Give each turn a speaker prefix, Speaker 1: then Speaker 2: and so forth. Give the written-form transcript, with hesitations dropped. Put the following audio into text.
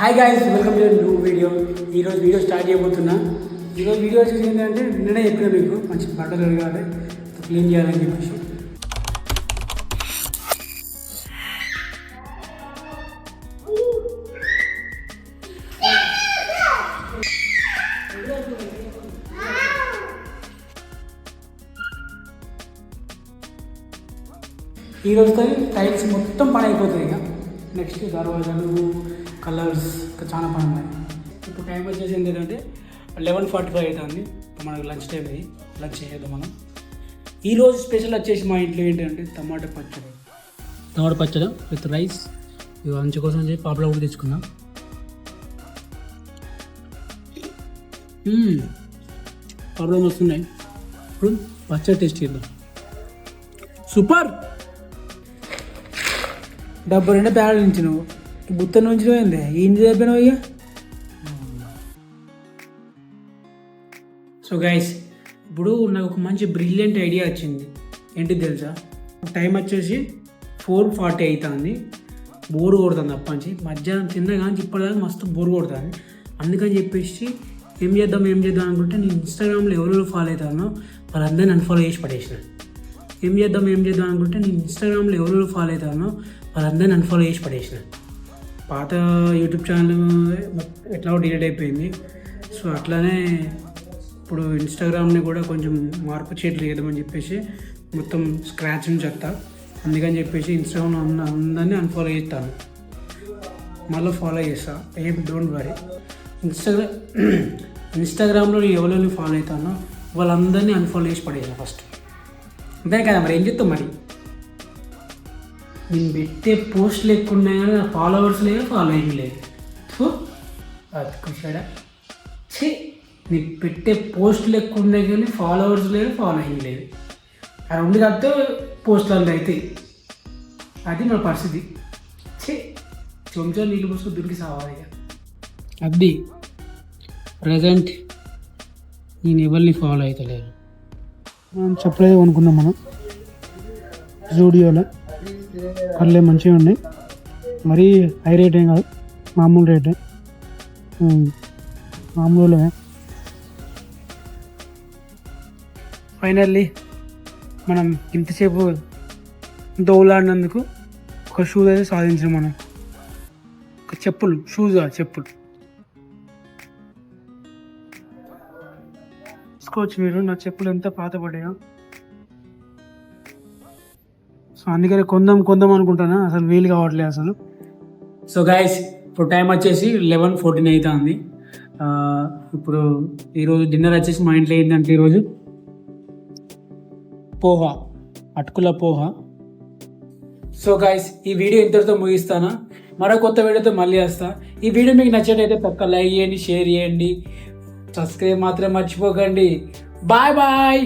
Speaker 1: Hi guys, welcome to new video. ఈరోజు video start చేయబోతున్నా. ఈరోజు video వచ్చేసి ఏంటంటే నిన్ననే చెప్పిన మీకు మంచి బట్టలు కడగాలి, క్లీన్ చేయాలని చెప్పేసి. ఈరోజుతో టైల్స్ మొత్తం పని అయిపోతుంది. ఇక నెక్స్ట్ దర్వాజాలు, కలర్స్ చాలా పని ఉన్నాయి. ఇప్పుడు టైం వచ్చేసి ఏంటంటే 11:45 అవుతుంది. మనకు లంచ్ టైం అయ్యి లంచ్ చేద్దాం మనం. ఈరోజు స్పెషల్ వచ్చేసి మా ఇంట్లో ఏంటంటే టమాటా పచ్చడి విత్ రైస్. ఇవి లంచ్ కోసం చెప్పి పాపలా కూడా తెచ్చుకున్నాం. పాపలా వస్తున్నాయి. ఇప్పుడు పచ్చడి టేస్ట్ చేద్దాం. సూపర్. 72 ప్యాడలు నుంచి నువ్వు బుత్త నుంచి పోయింది. ఏం చెప్పినావు ఇక? సో గైస్, ఇప్పుడు నాకు ఒక మంచి బ్రిలియంట్ ఐడియా వచ్చింది. ఏంటిది తెలుసా? టైం వచ్చేసి 4:40 అవుతుంది. బోర్ కొడుతుంది అప్పటి మధ్యాహ్నం తిన్నా కానీ ఇప్పటిదాకా మస్తు బోర్ కొడుతుంది. అందుకని చెప్పేసి ఏం చేద్దాం అనుకుంటే నేను ఇన్స్టాగ్రామ్లో ఎవరెవరు ఫాలో అవుతానో వాళ్ళందరినీ అన్ఫాలో చేసి పడేసిన. ఏం చేద్దాం అనుకుంటే నేను ఇన్స్టాగ్రామ్లో ఎవరెవరు ఫాలో అవుతానో వాళ్ళందరినీ అన్ఫాలో చేసి పడేసిన. పాత యూట్యూబ్ ఛానల్ ఎట్లా డిలీట్ అయిపోయింది. సో అట్లానే ఇప్పుడు ఇన్స్టాగ్రామ్ని కూడా కొంచెం మార్పు చేయలేదని చెప్పేసి మొత్తం స్క్రాచ్ నుంచి వస్తా. అందుకని చెప్పేసి ఇన్స్టాగ్రామ్లో అందరినీ అన్ఫాలో చేస్తాను, మళ్ళీ ఫాలో చేస్తా. ఏం డోంట్ వరీ. ఇన్స్టాగ్రామ్లో నేను ఎవరెవరిని ఫాలో అవుతానో వాళ్ళందరినీ అన్ఫాలో చేసి పడేసాను ఫస్ట్. అంతే కదా, మరి ఏం చెప్తాం మరి. నేను పెట్టే పోస్టులు ఎక్కువ ఉన్నాయి కానీ నా ఫాలోవర్స్ లేదు, ఫాలోయింగ్ లేదు. అతుకుశాడా నేను పెట్టే పోస్టులు ఎక్కువ ఉన్నాయి కానీ ఫాలోవర్స్ లేదు, ఫాలోయింగ్ లేదు. ఆ రెండు కాకపోతే పోస్టులు అంతా అవుతాయి. అది మన పరిస్థితి. చెంచా నీళ్ళు పోసుకు దొరికి సావాలి. అది ప్రజెంట్ నేను ఎవరిని ఫాలో అవుతలేను. మనం చెప్పలేదు అనుకున్నాం మనం జూడియోలో. కళ్ళే మంచిగా ఉన్నాయి, మరీ హై రేట్ ఏం కాదు, మామూలు రేటే, మామూలే. ఫైనల్లీ మనం ఇంతసేపు దౌలాడినందుకు ఒక షూస్ అయితే సాధించాం మనం. ఒక చెప్పులు చూసుకోవచ్చు మీరు. నా చెప్పులు ఎంత పాతపడ్డాయో. సో అందుకని కొందాం అనుకుంటాను, అసలు వీలు కావట్లేదు అసలు. సో గైస్, ఇప్పుడు టైం వచ్చేసి 11:14 అవుతుంది. ఇప్పుడు ఈరోజు డిన్నర్ వచ్చేసి మా ఇంట్లో ఏంటంటే ఈరోజు అటుకుల పోహా. సో గైస్, ఈ వీడియో ఇంతటితో ముగిస్తాను. మరో కొత్త వీడియోతో మళ్ళీ వస్తా. ఈ వీడియో మీకు నచ్చినట్టయితే పక్క లైక్ చేయండి, షేర్ చేయండి, సబ్స్క్రైబ్ మాత్రం మర్చిపోకండి. బాయ్.